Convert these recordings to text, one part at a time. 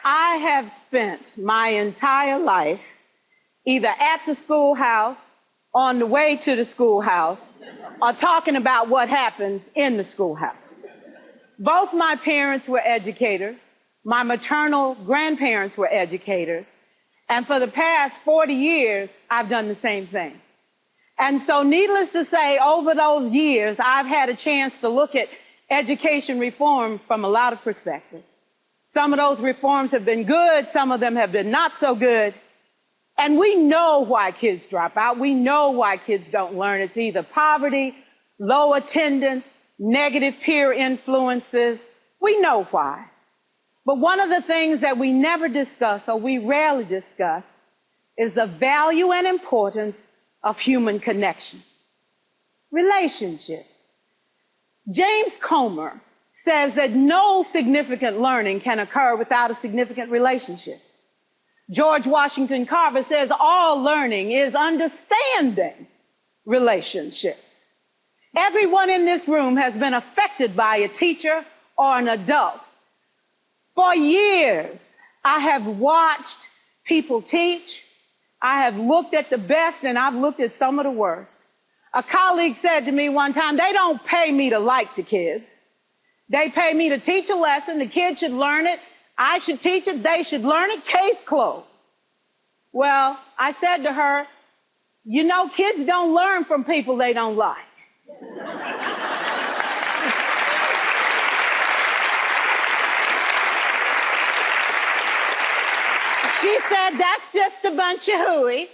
I have spent my entire life either at the schoolhouse, on the way to the schoolhouse, or talking about what happens in the schoolhouse. Both my parents were educators. My maternal grandparents were educators. And for the past 40 years, I've done the same thing. And so needless to say, over those years, I've had a chance to look at education reform from a lot of perspectives. Some of those reforms have been good, some of them have been not so good. And we know why kids drop out. We know why kids don't learn. It's either poverty, low attendance, negative peer influences. We know why. But one of the things that we never discuss, or we rarely discuss, is the value and importance of human connection. Relationships. James Comer says that no significant learning can occur without a significant relationship. George Washington Carver says all learning is understanding relationships. Everyone in this room has been affected by a teacher or an adult. For years, I have watched people teach. I have looked at the best and I've looked at some of the worst. A colleague said to me one time, they don't pay me to like the kids. They pay me to teach a lesson. The kids should learn it. I should teach it. They should learn it. Case closed. Well, I said to her, you know, kids don't learn from people they don't like. She said, that's just a bunch of hooey.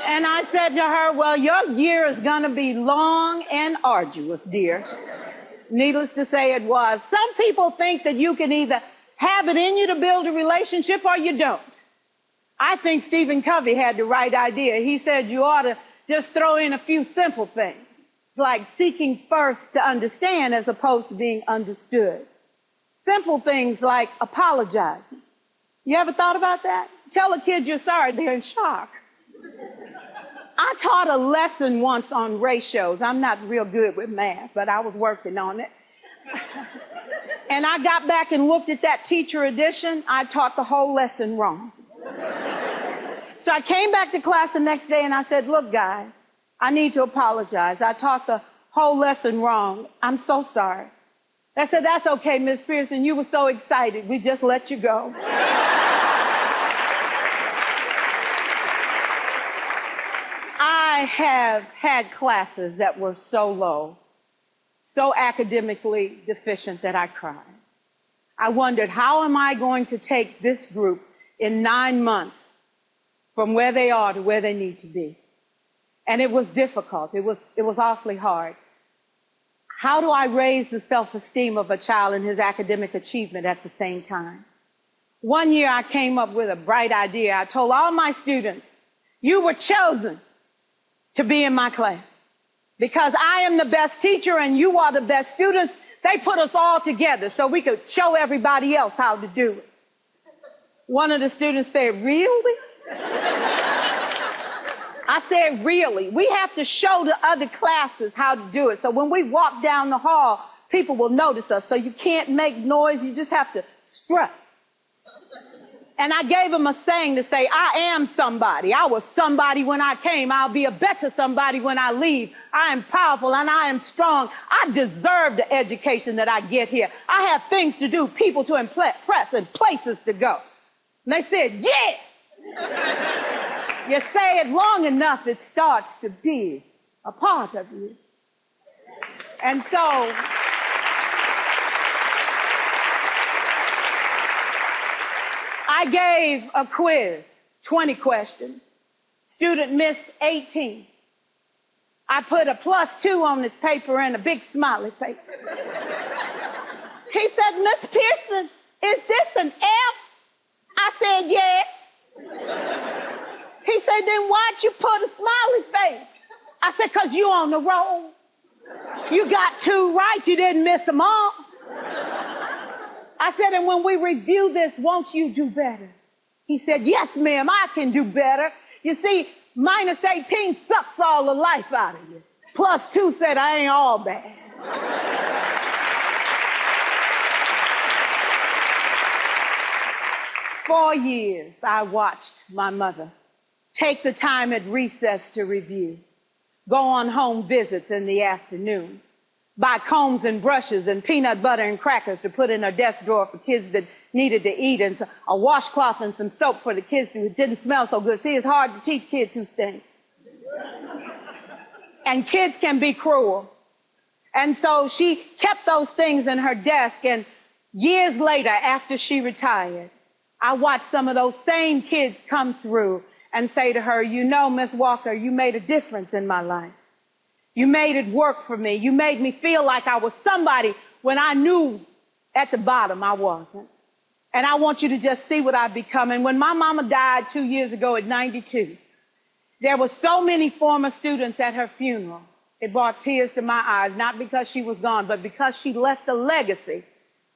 And I said to her, well, your year is going to be long and arduous, dear. Needless to say, it was. Some people think that you can either have it in you to build a relationship or you don't. I think Stephen Covey had the right idea. He said you ought to just throw in a few simple things, like seeking first to understand as opposed to being understood. Simple things like apologizing. You ever thought about that? Tell a kid you're sorry, they're in shock. I taught a lesson once on ratios. I'm not real good with math, but I was working on it. And I got back and looked at that teacher edition. I taught the whole lesson wrong. So I came back to class the next day and I said, look, guys, I need to apologize. I taught the whole lesson wrong. I'm so sorry. I said, that's okay, Miss Pierson. You were so excited. We just let you go. I have had classes that were so low, so academically deficient that I cried. I wondered, how am I going to take this group in 9 months from where they are to where they need to be? And it was difficult. It was awfully hard. How do I raise the self-esteem of a child and his academic achievement at the same time? One year I came up with a bright idea. I told all my students, you were chosen to be in my class because I am the best teacher and you are the best students. They put us all together so we could show everybody else how to do it. One of the students said, really? I said, really? We have to show the other classes how to do it. So when we walk down the hall, people will notice us. So you can't make noise. You just have to strut. And I gave him a saying to say, I am somebody. I was somebody when I came. I'll be a better somebody when I leave. I am powerful and I am strong. I deserve the education that I get here. I have things to do, people to impress, and places to go. And they said, yeah. You say it long enough, it starts to be a part of you. And so I gave a quiz, 20 questions. Student missed 18. I put a +2 on this paper and a big smiley face. He said, Miss Pierson, is this an F? I said, yes. He said, then why'd you put a smiley face? I said, because you on the roll. You got 2 right, you didn't miss them all. I said, and when we review this, won't you do better? He said, yes, ma'am, I can do better. You see, -18 sucks all the life out of you. +2 said, I ain't all bad. 4 years, I watched my mother take the time at recess to review, go on home visits in the afternoon, buy combs and brushes and peanut butter and crackers to put in her desk drawer for kids that needed to eat, and a washcloth and some soap for the kids who didn't smell so good. See, it's hard to teach kids who stink. And kids can be cruel. And so she kept those things in her desk, and years later, after she retired, I watched some of those same kids come through and say to her, you know, Miss Walker, you made a difference in my life. You made it work for me. You made me feel like I was somebody when I knew at the bottom I wasn't. And I want you to just see what I've become. And when my mama died 2 years ago at 92, there were so many former students at her funeral. It brought tears to my eyes, not because she was gone, but because she left a legacy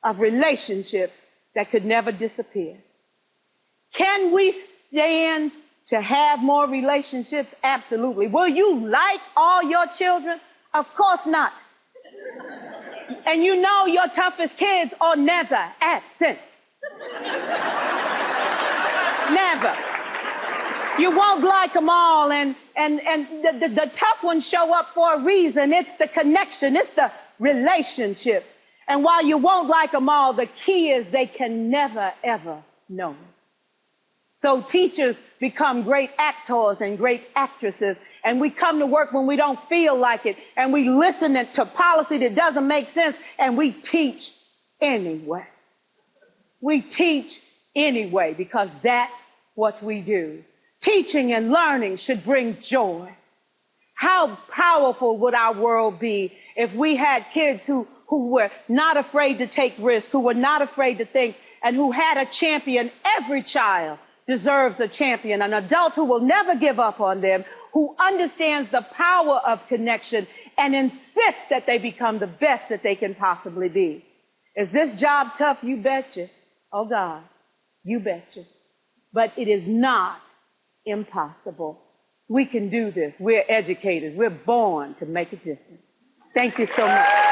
of relationships that could never disappear. Can we stand to have more relationships? Absolutely. Will you like all your children? Of course not. And you know your toughest kids are never absent. Never. You won't like them all, and the tough ones show up for a reason. It's the connection. It's the relationships. And while you won't like them all, the key is they can never, ever know. So teachers become great actors and great actresses, and we come to work when we don't feel like it, and we listen to policy that doesn't make sense, and we teach anyway. We teach anyway because that's what we do. Teaching and learning should bring joy. How powerful would our world be if we had kids who were not afraid to take risks, who were not afraid to think, and who had a champion? Every child deserves a champion, an adult who will never give up on them, who understands the power of connection and insists that they become the best that they can possibly be. Is this job tough? You betcha. Oh God, you betcha. But it is not impossible. We can do this. We're educators. We're born to make a difference. Thank you so much.